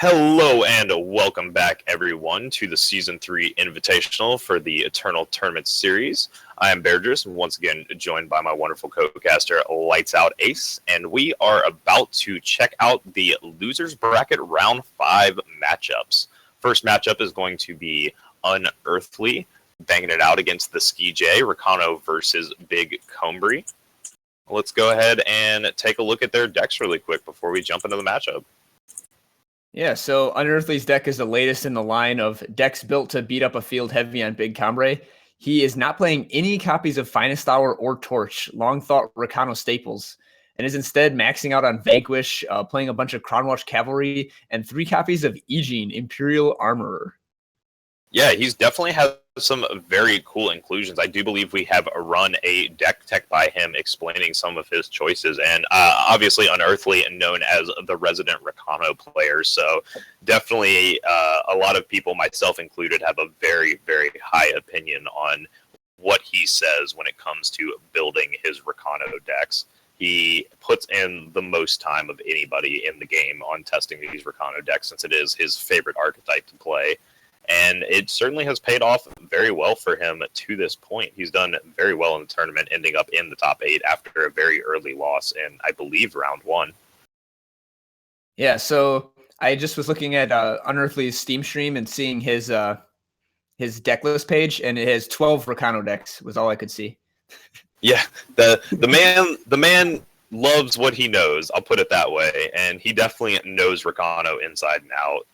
Hello and welcome back, everyone, to the Season 3 Invitational for the Eternal Tournament Series. I am Bairdrus, and once again joined by my wonderful co-caster, LightsOutAce, and we are about to check out the Losers Bracket Round 5 matchups. First matchup is going to be Unearthly, banging it out against the SkiJ, Rakano versus Big Combry. Let's go ahead and take a look at their decks really quick before we jump into the matchup. Yeah, so Unearthly's deck is the latest in the line of decks built to beat up a field heavy on Big Combray. He is not playing any copies of Finest Hour or Torch, long-thought Rakano staples, and is instead maxing out on Vanquish, playing a bunch of Crownwatch Cavalry, and 3 copies of Eugene, Imperial Armorer. Yeah, he's definitely had some very cool inclusions. I do believe we have run a deck tech by him explaining some of his choices, and obviously Unearthly, known as the resident Rakano player. So definitely a lot of people, myself included, have a very, very high opinion on what he says when it comes to building his Rakano decks. He puts in the most time of anybody in the game on testing these Rakano decks, since it is his favorite archetype to play. And it certainly has paid off very well for him to this point. He's done very well in the tournament, ending up in the top 8 after a very early loss in, I believe, round 1. Yeah, so I just was looking at Unearthly's Steam stream and seeing his deck list page, and it has 12 Rakano decks, was all I could see. Yeah, the man loves what he knows, I'll put it that way, and he definitely knows Rakano inside and out.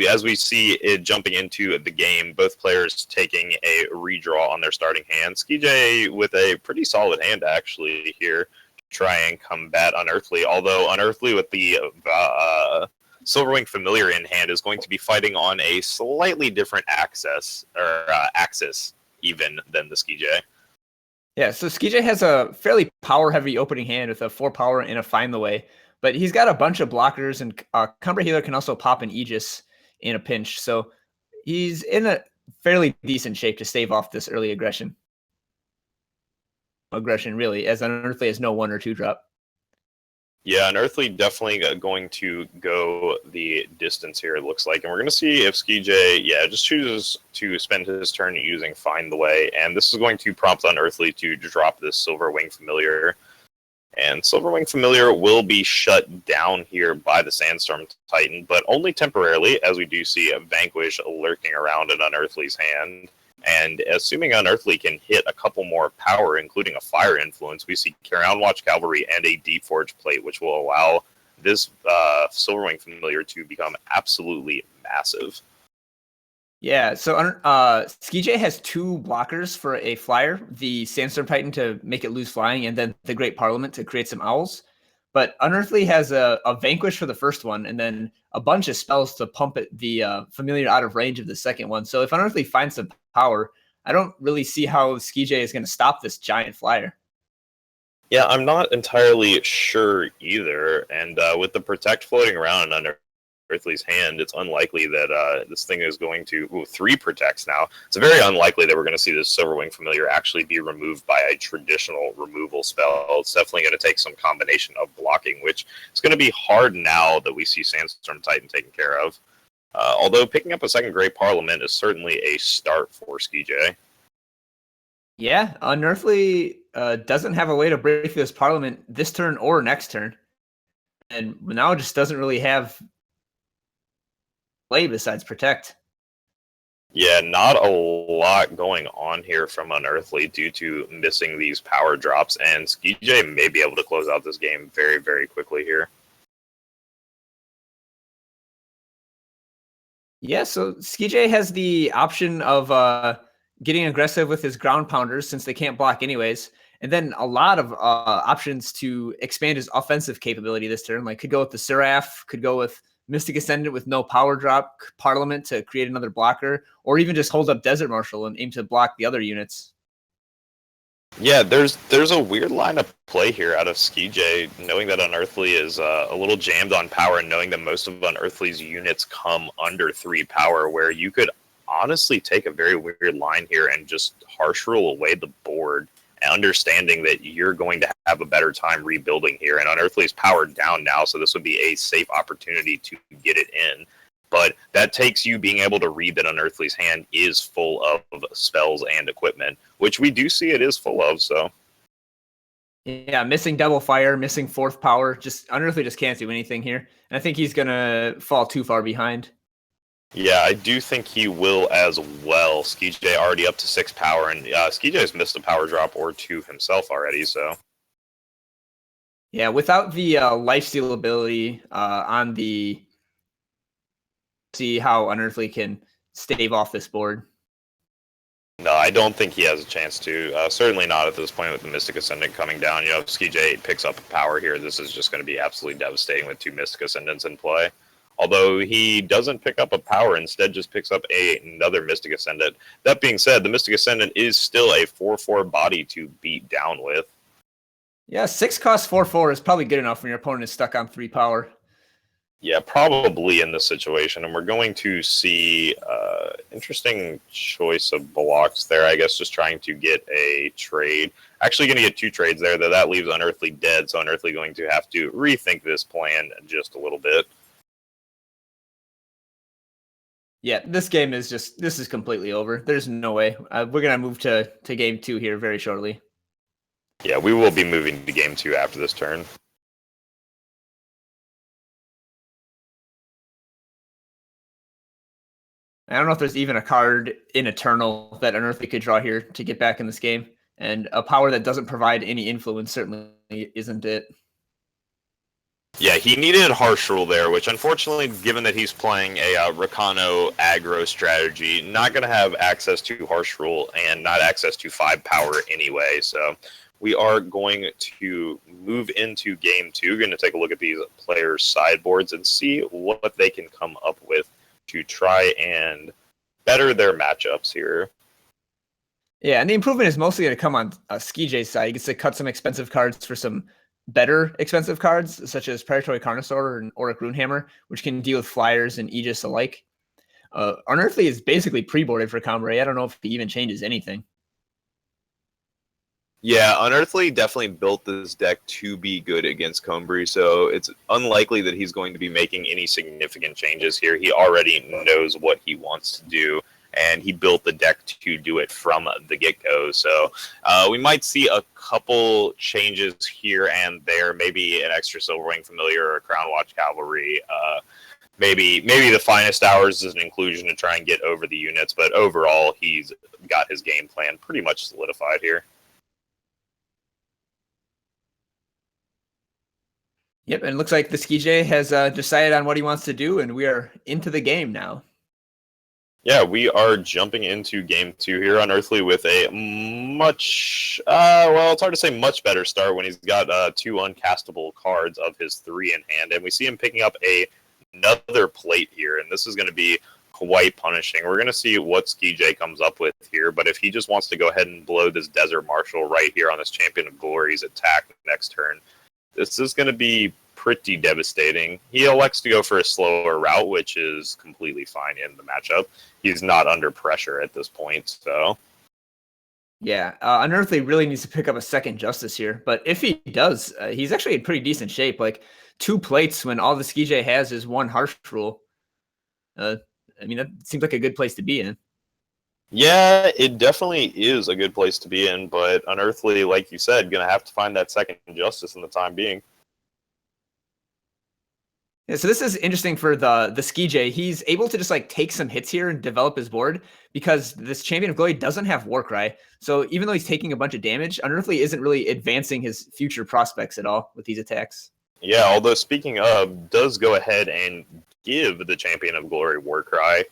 As we see it jumping into the game, both players taking a redraw on their starting hand. SkiJ with a pretty solid hand, actually, here to try and combat Unearthly. Although Unearthly with the Silverwing Familiar in hand is going to be fighting on a slightly different axis even than the SkiJ. Yeah, so SkiJ has a fairly power-heavy opening hand with a 4 power and a Find the Way. But he's got a bunch of blockers, and Combray Healer can also pop an Aegis in a pinch. So he's in a fairly decent shape to stave off this early aggression. Really, as Unearthly has no 1 or 2 drop. Yeah, Unearthly definitely going to go the distance here, it looks like. And we're going to see if SkiJ, just chooses to spend his turn using Find the Way. And this is going to prompt Unearthly to drop this Silverwing Familiar. And Silverwing Familiar will be shut down here by the Sandstorm Titan, but only temporarily, as we do see a Vanquish lurking around in Unearthly's hand. And assuming Unearthly can hit a couple more power, including a Fire Influence, we see Crownwatch Cavalry and a Deep Forge Plate, which will allow this Silverwing Familiar to become absolutely massive. Yeah, so SkiJ has 2 blockers for a flyer, the Sandstorm Titan to make it lose flying, and then the Great Parliament to create some owls. But Unearthly has a Vanquish for the first one, and then a bunch of spells to pump the Familiar out of range of the second one. So if Unearthly finds some power, I don't really see how SkiJ is going to stop this giant flyer. Yeah, I'm not entirely sure either. And with the Protect floating around under Unearthly's hand, it's unlikely that this thing is going to 3 protects now. It's very unlikely that we're going to see this Silverwing Familiar actually be removed by a traditional removal spell. It's definitely going to take some combination of blocking, which is going to be hard now that we see Sandstorm Titan taken care of. Although picking up a second Great Parliament is certainly a start for SkiJ. Yeah, Unearthly doesn't have a way to break this Parliament this turn or next turn, and now just doesn't really have play besides protect. Yeah, not a lot going on here from Unearthly due to missing these power drops, and SkiJ may be able to close out this game very, very quickly here. Yeah, so SkiJ has the option of getting aggressive with his ground pounders since they can't block anyways, and then a lot of options to expand his offensive capability this turn. Like could go with the Seraph, could go with Mystic Ascendant with no power drop, Parliament to create another blocker, or even just hold up Desert Marshal and aim to block the other units. Yeah, there's a weird line of play here out of SkiJ, knowing that Unearthly is a little jammed on power, and knowing that most of Unearthly's units come under 3 power, where you could honestly take a very weird line here and just harsh rule away the board, understanding that you're going to have a better time rebuilding here. And Unearthly's powered down now, so this would be a safe opportunity to get it in. But that takes you being able to read that Unearthly's hand is full of spells and equipment, which we do see it is full of, so... Yeah, missing double fire, missing fourth power. Just Unearthly just can't do anything here. And I think he's going to fall too far behind. Yeah, I do think he will as well. Skij already up to 6 power, and Skij has missed a power drop or two himself already, so... Yeah, without the lifesteal ability on the... See how Unearthly can stave off this board. No, I don't think he has a chance to. Certainly not at this point with the Mystic Ascendant coming down. You know, if Skij picks up power here, this is just going to be absolutely devastating with 2 Mystic Ascendants in play. Although he doesn't pick up a power, instead just picks up another Mystic Ascendant. That being said, the Mystic Ascendant is still a 4/4 body to beat down with. Yeah, 6 cost 4/4 is probably good enough when your opponent is stuck on 3 power. Yeah, probably in this situation, and we're going to see interesting choice of blocks there, I guess, just trying to get a trade. Actually going to get 2 trades there, though that leaves Unearthly dead, so Unearthly going to have to rethink this plan just a little bit. Yeah, this game is just, this is completely over. There's no way. We're going to move to game 2 here very shortly. Yeah, we will be moving to game 2 after this turn. I don't know if there's even a card in Eternal that Unearthly could draw here to get back in this game. And a power that doesn't provide any influence certainly isn't it. Yeah, he needed Harsh Rule there, which unfortunately, given that he's playing a Rakano aggro strategy, not going to have access to Harsh Rule and not access to 5 power anyway. So we are going to move into game 2. Going to take a look at these players' sideboards and see what they can come up with to try and better their matchups here. Yeah, and the improvement is mostly going to come on Skij's side. He gets to cut some expensive cards for some better expensive cards, such as Predatory Carnosaur and Auric Runehammer, which can deal with flyers and Aegis alike. Unearthly is basically pre-boarded for Cambrai. I don't know if he even changes anything. Yeah, Unearthly definitely built this deck to be good against Combri, so it's unlikely that he's going to be making any significant changes here. He already knows what he wants to do, and he built the deck to do it from the get-go. So we might see a couple changes here and there, maybe an extra Silverwing Familiar or a Crown Watch Cavalry. Maybe the Finest Hours is an inclusion to try and get over the units, but overall he's got his game plan pretty much solidified here. Yep, and it looks like the Skij has decided on what he wants to do, and we are into the game now. Yeah, we are jumping into game 2 here, Unearthly, with a much, well, it's hard to say much better start when he's got 2 uncastable cards of his 3 in hand, and we see him picking up another plate here, and this is going to be quite punishing. We're going to see what Skij comes up with here, but if he just wants to go ahead and blow this Desert Marshal right here on this Champion of Glory's attack next turn, this is going to be pretty devastating. He elects to go for a slower route, which is completely fine in the matchup. He's not under pressure at this point, so... Yeah, Unearthly really needs to pick up a second Justice here, but if he does, he's actually in pretty decent shape. Like, 2 plates when all the Skij has is 1 Harsh Rule. I mean, that seems like a good place to be in. Yeah, it definitely is a good place to be in, but Unearthly, like you said, going to have to find that second Justice in the time being. Yeah, so this is interesting for the Skij. He's able to just like take some hits here and develop his board because this Champion of Glory doesn't have Warcry. So even though he's taking a bunch of damage, Unearthly isn't really advancing his future prospects at all with these attacks. Yeah, although speaking of, does go ahead and give the Champion of Glory Warcry.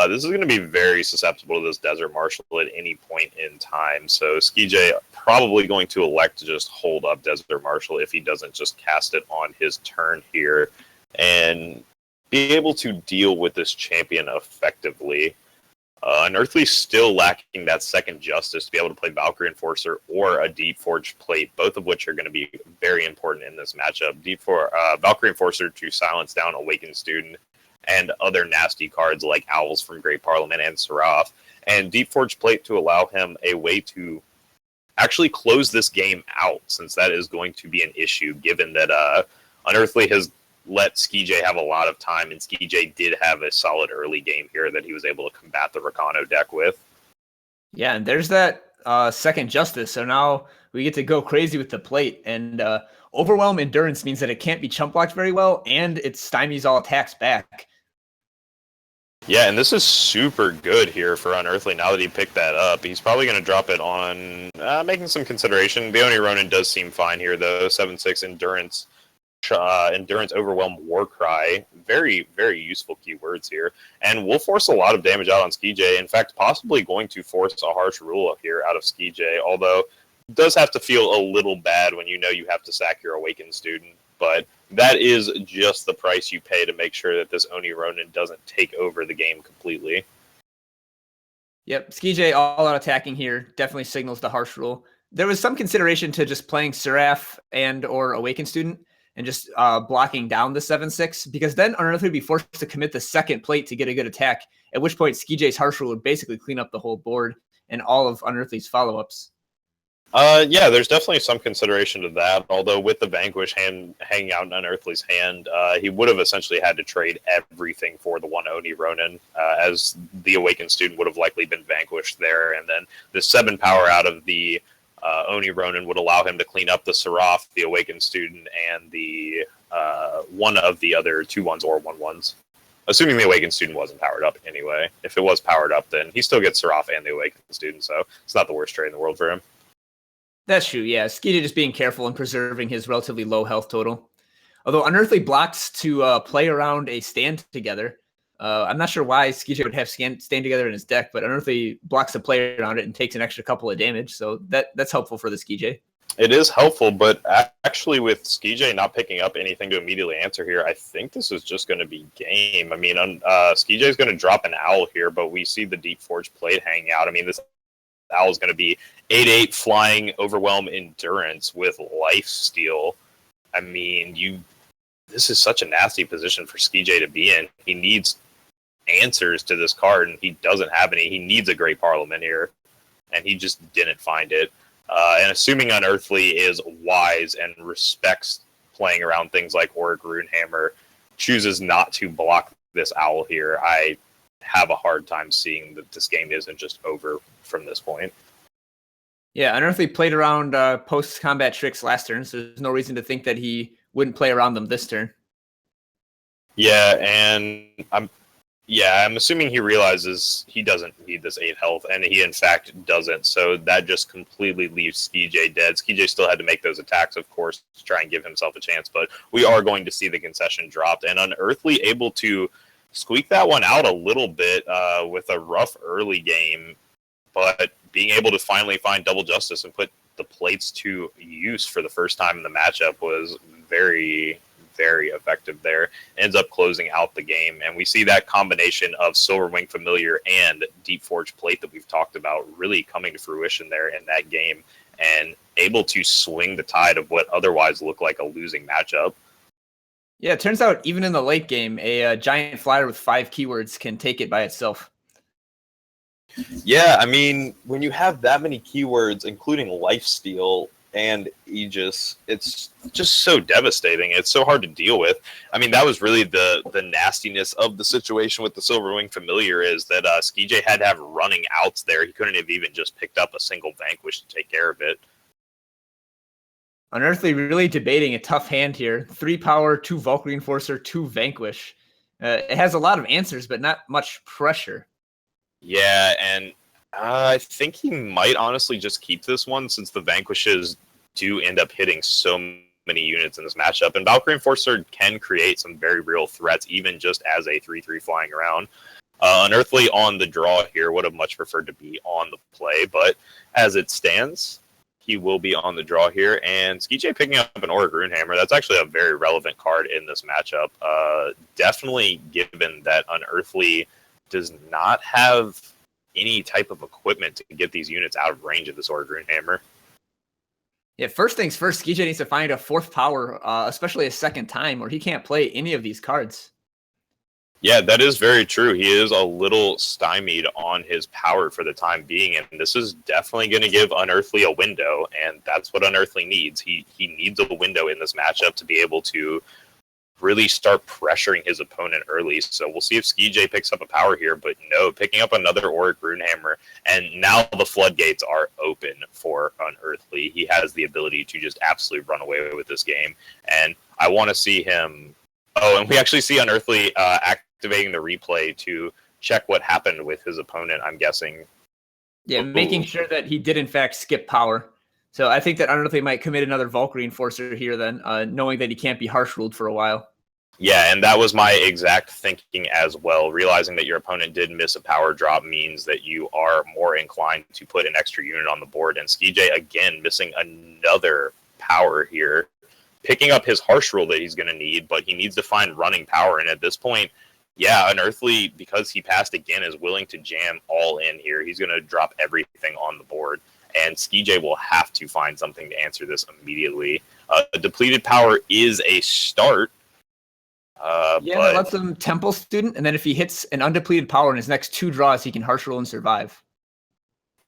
This is going to be very susceptible to this Desert Marshal at any point in time. So Skij probably going to elect to just hold up Desert Marshal if he doesn't just cast it on his turn here and be able to deal with this champion effectively. Unearthly's still lacking that second Justice to be able to play Valkyrie Enforcer or a Deep Forge Plate, both of which are going to be very important in this matchup. Valkyrie Enforcer to silence down Awakened Student and other nasty cards like Owls from Great Parliament and Seraph, and Deep Forge Plate to allow him a way to actually close this game out, since that is going to be an issue, given that Unearthly has let SkiJ have a lot of time, and SkiJ did have a solid early game here that he was able to combat the Rakano deck with. Yeah, and there's that second Justice. So now we get to go crazy with the plate. And Overwhelm Endurance means that it can't be chump blocked very well, and it stymies all attacks back. Yeah, and this is super good here for Unearthly now that he picked that up. He's probably going to drop it on making some consideration. The Oni Ronin does seem fine here, though. 7/6 Endurance. Endurance, Overwhelm, Warcry, very, very useful keywords here, and will force a lot of damage out on SkiJ. In fact, possibly going to force a harsh rule here out of SkiJ, although it does have to feel a little bad when you know you have to sack your Awakened student, but that is just the price you pay to make sure that this Oni Ronin doesn't take over the game completely. Yep, SkiJ all out attacking here definitely signals the harsh rule. There was some consideration to just playing Seraph and or Awakened student, and just blocking down the 7/6, because then Unearthly would be forced to commit the second plate to get a good attack, at which point SkiJ's harsh rule would basically clean up the whole board and all of Unearthly's follow-ups. Yeah, there's definitely some consideration to that, although with the Vanquish hanging out in Unearthly's hand, he would have essentially had to trade everything for the one Oni Ronin, as the Awakened student would have likely been vanquished there, and then the 7 power out of the Oni Ronin would allow him to clean up the Seraph, the Awakened student, and the one of the other 2/1s or 1/1s. Assuming the Awakened student wasn't powered up anyway. If it was powered up, then he still gets Seraph and the Awakened student, so it's not the worst trade in the world for him. That's true, yeah. SkiJ just being careful and preserving his relatively low health total. Although Unearthly blocks to play around a stand together. I'm not sure why SkiJ would have stand together in his deck, but Unearthly blocks to play around it and takes an extra couple of damage, so that's helpful for the SkiJ. It is helpful, but actually with SkiJ not picking up anything to immediately answer here, I think this is just going to be game. I mean, SkiJ is going to drop an Owl here, but we see the Deep Forge plate hanging out. I mean, this Owl is going to be 8/8 flying Overwhelm Endurance with Lifesteal. I mean, this is such a nasty position for SkiJ to be in. He needs answers to this card, and he doesn't have any. He needs a Great Parliament here, and he just didn't find it. And assuming Unearthly is wise and respects playing around things like Auric Runehammer, chooses not to block this Owl here, I have a hard time seeing that this game isn't just over from this point. Yeah, Unearthly played around post-combat tricks last turn, so there's no reason to think that he wouldn't play around them this turn. Yeah, and I'm assuming he realizes he doesn't need this 8 health, and he in fact doesn't, so that just completely leaves SkiJ dead. SkiJ still had to make those attacks, of course, to try and give himself a chance, but we are going to see the concession dropped, and Unearthly able to squeak that one out a little bit with a rough early game, but being able to finally find Double Justice and put the plates to use for the first time in the matchup was very, very effective there. Ends up closing out the game, and we see that combination of Silverwing Familiar and Deep Forge plate that we've talked about really coming to fruition there in that game, and able to swing the tide of what otherwise looked like a losing matchup. Yeah, it turns out even in the late game, a giant flyer with 5 keywords can take it by itself. Yeah, I mean, when you have that many keywords, including Lifesteal and Aegis, it's just so devastating. It's so hard to deal with. I mean, that was really the nastiness of the situation with the Silverwing Familiar, is that SkiJ had to have running outs there. He couldn't have even just picked up a single Vanquish to take care of it. Unearthly really debating a tough hand here. 3 power, 2 Valkyrie Enforcer, 2 Vanquish. It has a lot of answers, but not much pressure. Yeah, and I think he might honestly just keep this one, since the Vanquishes do end up hitting so many units in this matchup. And Valkyrie Enforcer can create some very real threats, even just as a 3/3 flying around. Unearthly on the draw here would have much preferred to be on the play, but as it stands, he will be on the draw here. And SkiJ picking up an Auric Runehammer, that's actually a very relevant card in this matchup. Definitely given that Unearthly does not have any type of equipment to get these units out of range of this Auric Runehammer. Yeah, first things first, SkiJ needs to find a 4th power, especially a second time, or he can't play any of these cards. Yeah, that is very true. He is a little stymied on his power for the time being, and this is definitely going to give Unearthly a window, and that's what Unearthly needs. He needs a window in this matchup to be able to really start pressuring his opponent early. So we'll see if SkiJ picks up a power here, but no, picking up another Auric Runehammer, and now the floodgates are open for Unearthly. He has the ability to just absolutely run away with this game, and I want to see him. Oh, and we actually see Unearthly activating the replay to check what happened with his opponent, I'm guessing. Yeah, making sure that he did in fact skip power. So I think that Unearthly might commit another Vulk Reinforcer here then, knowing that he can't be harsh ruled for a while. Yeah, and that was my exact thinking as well. Realizing that your opponent did miss a power drop means that you are more inclined to put an extra unit on the board. And SkiJ, again, missing another power here. Picking up his harsh rule that he's going to need, but he needs to find running power. And at this point, yeah, Unearthly, because he passed again, is willing to jam all in here. He's going to drop everything on the board. And SkiJ will have to find something to answer this immediately. Depleted power is a start. Yeah, that lets him Temple Student, and then if he hits an undepleted power in his next 2 draws, he can harsh roll and survive.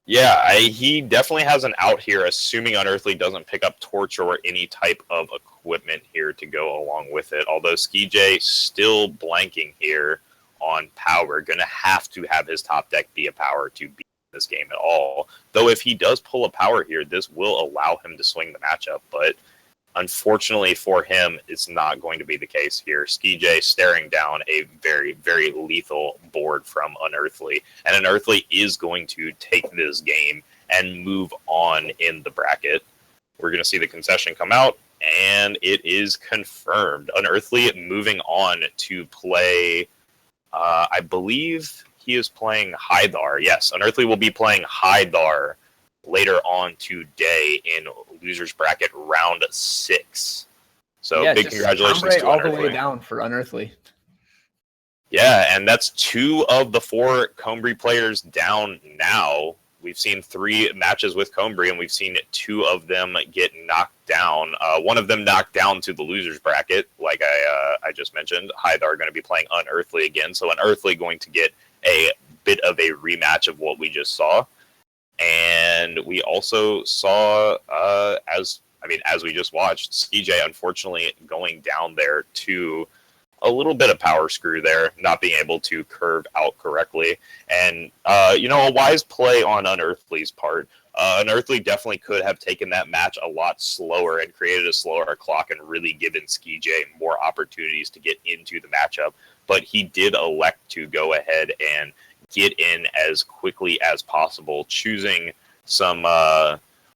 Yeah, he definitely has an out here, assuming Unearthly doesn't pick up Torch or any type of equipment here to go along with it. Although SkiJ still blanking here on power, going to have his top deck be a power to beat this game at all. Though if he does pull a power here, this will allow him to swing the matchup, but unfortunately for him, it's not going to be the case here. SkiJ staring down a very, very lethal board from Unearthly. And Unearthly is going to take this game and move on in the bracket. We're going to see the concession come out, and it is confirmed. Unearthly moving on to play, I believe he is playing Hydar. Yes, Unearthly will be playing Hydar later on today in losers bracket round 6. So yeah, big congratulations to all the way down for Unearthly. Yeah, and that's 2 of the 4 Combri players down now. We've seen 3 matches with Combri, and we've seen 2 of them get knocked down. One of them knocked down to the losers bracket, like I just mentioned. Hydar going to be playing Unearthly again, so Unearthly going to get a bit of a rematch of what we just saw. And we also saw, as we just watched, SkiJ unfortunately going down there to a little bit of power screw there, not being able to curve out correctly. And, a wise play on Unearthly's part. Unearthly definitely could have taken that match a lot slower and created a slower clock and really given SkiJ more opportunities to get into the matchup. But he did elect to go ahead and get in as quickly as possible, choosing some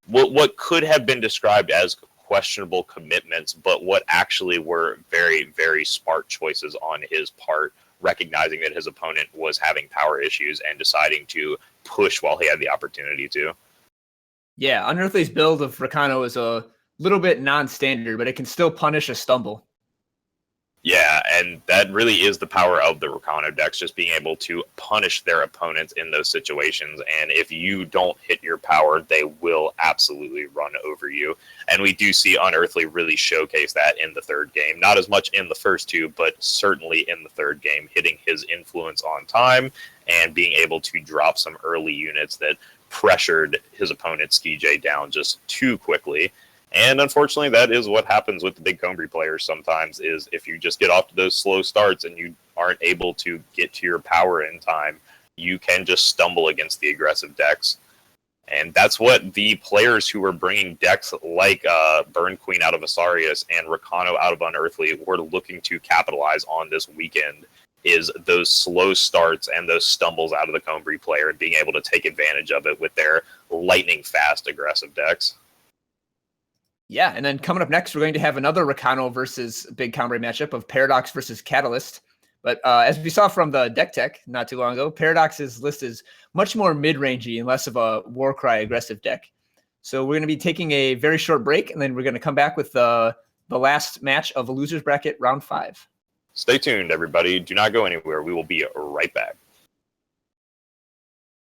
what could have been described as questionable commitments, but what actually were very, very smart choices on his part, recognizing that his opponent was having power issues and deciding to push while he had the opportunity to. Yeah, Unearthly's build of Rakano is a little bit non-standard, but it can still punish a stumble. Yeah, and that really is the power of the Rakano decks, just being able to punish their opponents in those situations. And if you don't hit your power, they will absolutely run over you. And we do see Unearthly really showcase that in the third game. Not as much in the first 2, but certainly in the third game, hitting his influence on time and being able to drop some early units that pressured his opponent SkiJ down just too quickly. And unfortunately, that is what happens with the big Combri players sometimes, is if you just get off to those slow starts and you aren't able to get to your power in time, you can just stumble against the aggressive decks. And that's what the players who were bringing decks like Burn Queen out of Asarius and Rakano out of Unearthly were looking to capitalize on this weekend, is those slow starts and those stumbles out of the Combri player and being able to take advantage of it with their lightning fast aggressive decks. Yeah, and then coming up next, we're going to have another Rakano versus Big Combri matchup of Paradox versus Catalyst. But as we saw from the deck tech not too long ago, Paradox's list is much more mid-rangey and less of a Warcry aggressive deck. So we're going to be taking a very short break, and then we're going to come back with the last match of the losers bracket round 5. Stay tuned, everybody. Do not go anywhere. We will be right back.